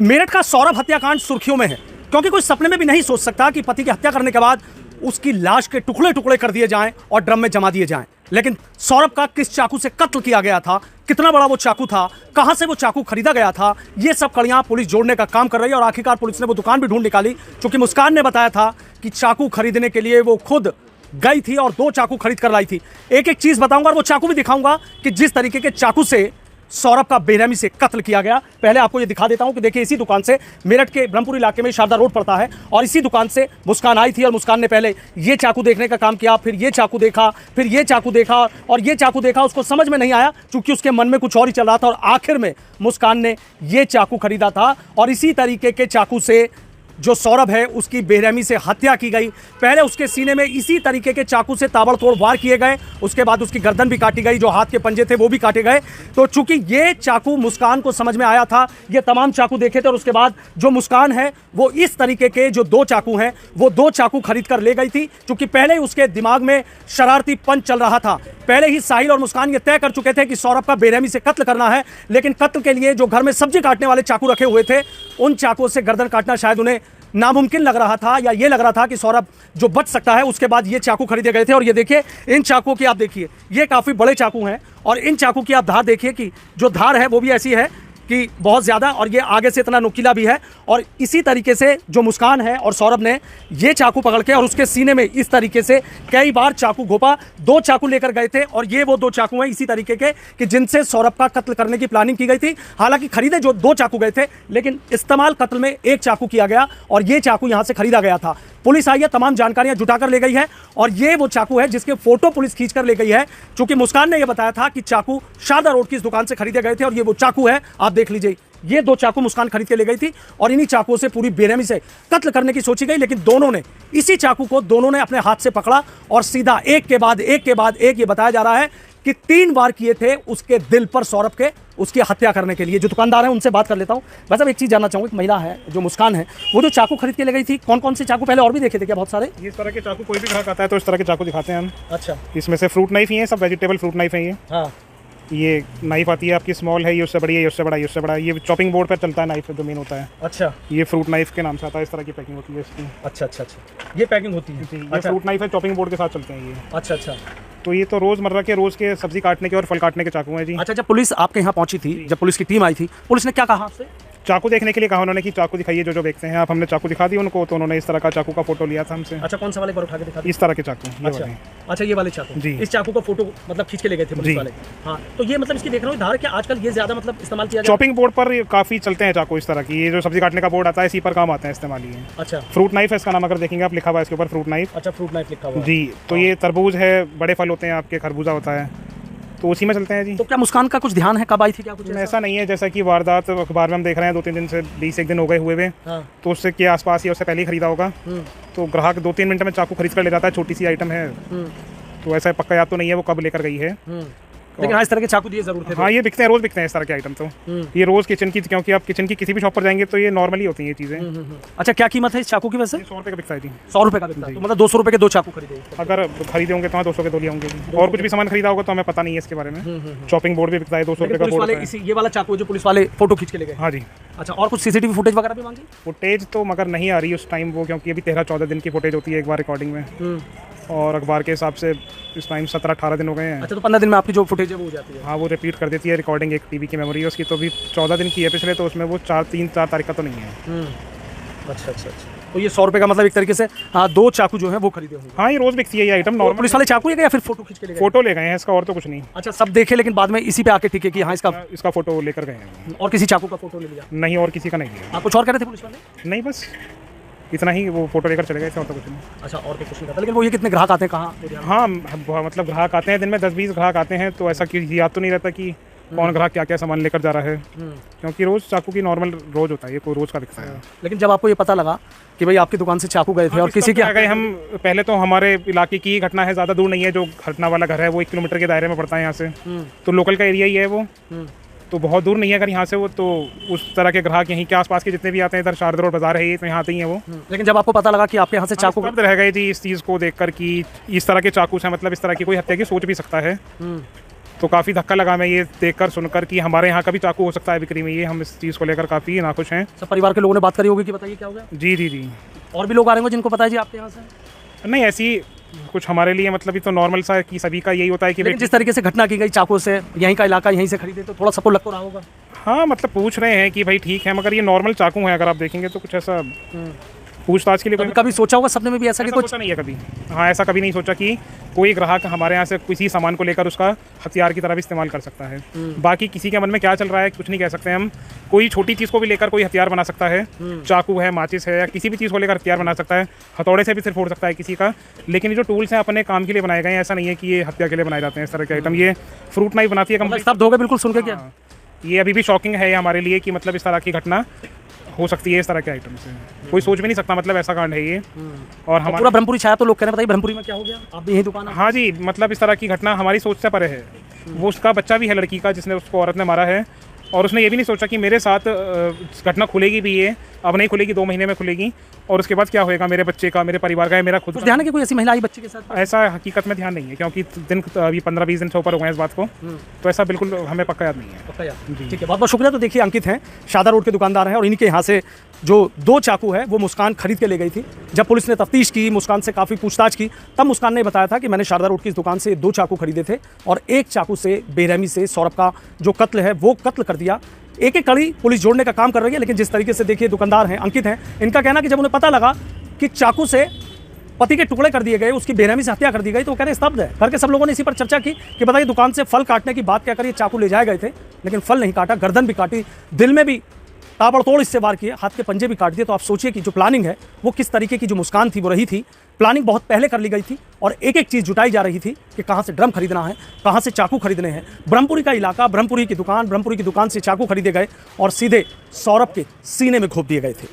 मेरठ का सौरभ हत्याकांड सुर्खियों में है क्योंकि कोई सपने में भी नहीं सोच सकता कि पति की हत्या करने के बाद उसकी लाश के टुकड़े टुकड़े कर दिए जाएं और ड्रम में जमा दिए जाएं। लेकिन सौरभ का किस चाकू से कत्ल किया गया था, कितना बड़ा वो चाकू था, कहां से वो चाकू खरीदा गया था, ये सब कड़ियां पुलिस जोड़ने का काम कर रही है। और आखिरकार पुलिस ने वो दुकान भी ढूंढ निकाली। चूंकि मुस्कान ने बताया था कि चाकू खरीदने के लिए वो खुद गई थी और 2 चाकू खरीद कर लाई थी। एक एक चीज बताऊंगा और वो चाकू भी दिखाऊंगा कि जिस तरीके के चाकू से सौरभ का बेरहमी से कत्ल किया गया। पहले आपको ये दिखा देता हूं कि देखिए, इसी दुकान से, मेरठ के ब्रह्मपुर इलाके में शारदा रोड पड़ता है, और इसी दुकान से मुस्कान आई थी और मुस्कान ने पहले ये चाकू देखने का काम किया, फिर ये चाकू देखा, फिर ये चाकू देखा और ये चाकू देखा। उसको समझ में नहीं आया क्योंकि उसके मन में कुछ और ही चल रहा था, और आखिर में मुस्कान ने ये चाकू खरीदा था और इसी तरीके के चाकू से जो सौरभ है उसकी बेरहमी से हत्या की गई। पहले उसके सीने में इसी तरीके के चाकू से ताबड़तोड़ वार किए गए, उसके बाद उसकी गर्दन भी काटी गई, जो हाथ के पंजे थे वो भी काटे गए। तो चूंकि ये चाकू मुस्कान को समझ में आया था, ये तमाम चाकू देखे थे, और उसके बाद जो मुस्कान है वो इस तरीके के जो 2 चाकू हैं वो 2 चाकू खरीद कर ले गई थी। क्योंकि पहले ही उसके दिमाग में शरारती पंच चल रहा था। पहले ही साहिल और मुस्कान ये तय कर चुके थे कि सौरभ का बेरहमी से कत्ल करना है, लेकिन कत्ल के लिए जो घर में सब्जी काटने वाले चाकू रखे हुए थे, उन चाकुओं से गर्दन काटना शायद उन्हें नामुमकिन लग रहा था, या ये लग रहा था कि सौरभ जो बच सकता है। उसके बाद ये चाकू खरीदे गए थे। और ये देखिए, इन चाकुओं की आप देखिए, ये काफ़ी बड़े चाकू हैं, और इन चाकू की आप धार देखिए कि जो धार है वो भी ऐसी है कि बहुत ज़्यादा, और ये आगे से इतना नुकीला भी है। और इसी तरीके से जो मुस्कान है और सौरभ ने ये चाकू पकड़ के और उसके सीने में इस तरीके से कई बार चाकू घोपा। 2 चाकू लेकर गए थे, और ये वो 2 चाकू हैं इसी तरीके के कि जिनसे सौरभ का कत्ल करने की प्लानिंग की गई थी। हालांकि खरीदे जो 2 चाकू गए थे, लेकिन इस्तेमाल कत्ल में 1 चाकू किया गया, और ये चाकू यहाँ से खरीदा गया था। पुलिस आई है, तमाम जानकारियां जुटाकर ले गई है, और ये वो चाकू है जिसके फोटो पुलिस खींच कर ले गई है। चूंकि मुस्कान ने यह बताया था कि चाकू शारदा रोड की इस दुकान से खरीदे गए थे, और ये वो चाकू है, आप देख लीजिए। ये 2 चाकू मुस्कान खरीद के ले गई थी, और इन्हीं चाकुओं से पूरी बेरहमी से कत्ल करने की सोची गई। लेकिन दोनों ने इसी चाकू को अपने हाथ से पकड़ा और सीधा एक के बाद एक ये बताया जा रहा है कि 3 बार किए थे उसके दिल पर सौरभ के, उसकी हत्या करने के लिए। जो दुकानदार हैं उनसे बात कर लेता हूं। बस अब एक चीज़ जानना चाहूँगा, एक महिला है जो मुस्कान है, वो जो चाकू खरीद के ले गई थी, कौन कौन से चाकू, पहले और भी देखे थे क्या बहुत सारे? इस तरह के चाकू कोई भी ग्राहक आता है तो इस तरह के चाकू दिखाते हैं हम। अच्छा, इसमें से फ्रूट नाइफ ही है, सब वेजिटेबल फ्रूट नाइफ है ये। हाँ, ये नाइफ आती है आपकी स्मॉल है, ये उससे बड़ी है, ये उससे बड़ा, ये उससे बड़ा। ये चॉपिंग बोर्ड पर चलता है नाइफ जो मेन होता है। अच्छा, ये फ्रूट नाइफ के नाम से आता है, इस तरह की पैकिंग होती है इसकी। अच्छा, ये पैकिंग होती है। ये फ्रूट नाइफ है, चॉपिंग बोर्ड के साथ चलते हैं ये। अच्छा, तो ये तो रोज़मर्रा के सब्जी काटने के और फल काटने के चाकू हैं जी। अच्छा, जब पुलिस आपके यहाँ पहुंची थी, जब पुलिस की टीम आई थी, पुलिस ने क्या कहा आपसे? चाकू देखने के लिए कहा उन्होंने कि चाकू दिखाइए जो बेचते हैं आप। हमने चाकू दिखा दी उनको, तो उन्होंने इस तरह का चाकू का फोटो लिया था हमसे। अच्छा, कौन सा वाले पर उठा के दिखा? इस तरह के चाकू। अच्छा, ये वाले चाकू जी। इस चाकू का फोटो मतलब खींच के ले गए थे पुलिस वाले। हाँ, तो ये मतलब इसकी देख रहा हूँ धार, कि आजकल ये ज्यादा मतलब इस्तेमाल किया जाता है। चॉपिंग बोर्ड पर काफी चलते हैं चाकू इस तरह की। ये जो सब्जी काटने का बोर्ड आता है, इसी पर काम आते हैं इस्तेमाल ये। अच्छा, फ्रूट नाइफ है इसका नाम, अगर देखेंगे आप लिखा हुआ है इसके ऊपर फ्रूट नाइफ। अच्छा, फ्रूट नाइफ लिखा हुआ जी। तो ये तरबूज है, बड़े फल होते हैं आपके, खरबूजा होता है, तो उसी में चलते हैं जी। तो क्या मुस्कान का कुछ ध्यान है, कब आई थी क्या कुछ? ऐसा नहीं है, जैसा कि वारदात अखबार में हम देख रहे हैं 2-3 दिन से, 20-1 दिन हो गए हुए। हाँ। तो उससे के आसपास या उससे पहले ही खरीदा होगा। तो ग्राहक 2-3 मिनट में चाकू खरीद कर ले जाता है, छोटी सी आइटम है। तो ऐसा पक्का याद तो नहीं है वो कब लेकर गई है, लेकिन हाँ, इस तरह के चाकू दिए जरूर थे। हाँ, ये बिकते हैं, रोज़ बिकते हैं इस तरह के आइटम। तो ये रोज़ किचन की, क्योंकि आप किचन की किसी भी शॉप पर जाएंगे तो ये नॉर्मली होती हैं ये चीज़ें। अच्छा, क्या कीमत है इस चाकू की वैसे? 100 रुपये का बिकता है जी। 100 रुपये का बिकता है, तो मतलब 200 रुपये के 2 चाकू खरीदे। अगर खरीदे होंगे तो हाँ 200 के 2 लिए होंगे। और कुछ भी सामान खरीदा होगा तो हमें पता नहीं है इसके बारे में। चॉपिंग बोर्ड भी बिकता है, 200 रुपये का बोर्ड है। ये वाला चाकू जो पुलिस वाले फोटो खींच के ले गए? हाँ जी। अच्छा, और कुछ सीसीटीवी फुटेज वगैरह भी मांगी? फुटेज तो मगर नहीं आ रही उस टाइम वो, क्योंकि अभी 13-14 दिन की फुटेज होती है एक बार रिकॉर्डिंग में, और अखबार के हिसाब से इस टाइम 17-18 दिन हो गए हैं। अच्छा, तो 15 दिन में आपकी जो फुटेज है वो हो जाती है? हाँ, वो रिपीट कर देती है रिकॉर्डिंग। एक टीवी की मेमोरी है उसकी, तो अभी 14 दिन की है पिछले, तो उसमें वो 4 तारीख का तो नहीं है। अच्छा, तो ये 100 रुपये का मतलब एक तरीके से 2 चाकू जो है वो खरीदे होंगे। हाँ, ये रोज़ बिकती है ये आइटम। नॉर्मल पुलिस वाले चाकू या फिर फोटो खींच के ले गए? फोटो ले गए हैं इसका, और तो कुछ नहीं। अच्छा, सब देखे, लेकिन बाद में इसी पे आके टिके कि हाँ इसका फोटो लेकर गए हैं। और किसी चाकू का फोटो ले लिया? नहीं, और किसी का नहीं लिया। आप कुछ और कह रहे थे पुलिस वाले? नहीं, बस इतना ही, वो फोटो लेकर चले गए थे, और तो कुछ नहीं। अच्छा, और तो कुछ नहीं था। लेकिन वो ये कितने ग्राहक आते हैं, कहाँ? हाँ, मतलब ग्राहक आते हैं दिन में 10-20 ग्राहक आते हैं, तो ऐसा कि याद तो नहीं रहता कि कौन ग्राहक क्या क्या सामान लेकर जा रहा है, क्योंकि रोज़ चाकू की नॉर्मल रोज़ होता है, ये कोई रोज़ का दिखता है। लेकिन जब आपको ये पता लगा कि भाई आपकी दुकान से चाकू गए थे और किसी के गए, हम पहले तो हमारे इलाके की घटना है, ज़्यादा दूर नहीं है। जो घटना वाला घर है वो 1 किलोमीटर के दायरे में पड़ता है यहाँ से, तो लोकल का एरिया ही है वो, तो बहुत दूर नहीं है अगर यहाँ से वो। तो उस तरह के ग्राहक यहीं के आसपास के जितने भी आते हैं, इधर शारदा रोड बाजार है, तो यहाँ आते ही हैं वो। लेकिन जब आपको पता लगा कि आपके यहाँ से चाकू रह गए जी इस चीज़ को देखकर कि इस तरह के चाकू से मतलब इस तरह की कोई हत्या की सोच भी सकता है, तो काफ़ी धक्का लगा मैं ये देखकर सुनकर कि हमारे यहाँ का भी चाकू हो सकता है बिक्री में। ये हम इस चीज़ को लेकर काफ़ी नाखुश हैं। सब परिवार के लोगों ने बात करी होगी कि बताइए क्या हो गया? जी जी जी। और भी लोग आ रहे होंगे जिनको पता है जी आपके यहाँ से? नहीं, ऐसी कुछ हमारे लिए मतलब ये तो नॉर्मल सा है कि सभी का यही होता है कि लेकिन जिस तरीके से घटना की गई चाकू से, यहीं का इलाका, यहीं से खरीदे, तो थोड़ा सबको लग तो रहा होगा। हाँ, मतलब पूछ रहे हैं कि भाई ठीक है, मगर ये नॉर्मल चाकू है। अगर आप देखेंगे तो कुछ ऐसा पूछताछ के लिए कभी सोचा होगा सपने में भी ऐसा कि कुछ? सोचा नहीं है कभी। हाँ, ऐसा कभी नहीं सोचा कि कोई ग्राहक हमारे यहाँ से किसी सामान को लेकर उसका हथियार की तरह भी इस्तेमाल कर सकता है। बाकी किसी के मन में क्या चल रहा है कुछ नहीं कह सकते हम। कोई छोटी चीज़ को भी लेकर कोई हथियार बना सकता है। चाकू है, माचिस है, या किसी भी चीज़ को लेकर हथियार बना सकता है। हथौड़े से भी सिर फोड़ सकता है किसी का। लेकिन ये जो टूल्स हैं अपने काम के लिए बनाए गए हैं, ऐसा नहीं है कि ये हत्या के लिए बनाए जाते हैं। इस तरह के आइटम ये फ्रूट नाइफ बनाती है कंपनी। स्तब्ध हो गए बिल्कुल सुन के। क्या ये अभी भी शॉकिंग है हमारे लिए कि मतलब इस तरह की घटना हो सकती है इस तरह के आइटम से। कोई सोच भी नहीं सकता, मतलब ऐसा कांड है ये। और हमारा पूरा ब्रह्मपुरी छाया, तो लोग कह रहे हैं बताइए ब्रह्मपुरी में क्या हो गया? आप भी यही दुकान है? हाँ जी, मतलब इस तरह की घटना हमारी सोच से परे है। वो उसका बच्चा भी है लड़की का, जिसने उसको औरत ने मारा है। और उसने ये भी नहीं सोचा कि मेरे साथ घटना खुलेगी भी, ये अब नहीं खुलेगी, 2 महीने में खुलेगी, और उसके बाद क्या होएगा मेरे बच्चे का, मेरे परिवार का, मेरा खुद। ध्यान है कि कोई ऐसी महिला आई बच्चे के साथ? ऐसा हकीकत में ध्यान नहीं है, क्योंकि दिन अभी 15-20 दिन से ऊपर हो गए इस बात को, तो ऐसा बिल्कुल हमें पक्का याद नहीं है। पक्का याद? ठीक है, बहुत बहुत शुक्रिया। तो देखिए, अंकित हैं, शादा रोड के दुकानदार हैं, और इनके यहाँ से जो 2 चाकू है वो मुस्कान खरीद के ले गई थी। जब पुलिस ने तफ्तीश की, मुस्कान से काफ़ी पूछताछ की, तब मुस्कान ने बताया था कि मैंने शारदा रोड की इस दुकान से 2 चाकू खरीदे थे, और 1 चाकू से बेरहमी से सौरभ का जो कत्ल है वो कत्ल कर दिया। एक एक कड़ी पुलिस जोड़ने का काम कर रही है। लेकिन जिस तरीके से देखिए दुकानदार हैं, अंकित हैं, इनका कहना कि जब उन्हें पता लगा कि चाकू से पति के टुकड़े कर दिए गए, उसकी बेरहमी से हत्या कर दी गई, तो वो कह रहे स्तब्ध है। घर के सब लोगों ने इसी पर चर्चा की कि बताइए, दुकान से फल काटने की बात कहकर ये चाकू ले जाए गए थे, लेकिन फल नहीं काटा, गर्दन भी काटी, दिल में भी ताबड़तोड़ इससे वार किए, हाथ के पंजे भी काट दिए। तो आप सोचिए कि जो प्लानिंग है वो किस तरीके की जो मुस्कान थी वो रही थी। प्लानिंग बहुत पहले कर ली गई थी, और एक एक चीज़ जुटाई जा रही थी कि कहाँ से ड्रम खरीदना है, कहाँ से चाकू खरीदने हैं। ब्रह्मपुरी का इलाका, ब्रह्मपुरी की दुकान से चाकू खरीदे गए और सीधे सौरभ के सीने में घोंप दिए गए थे।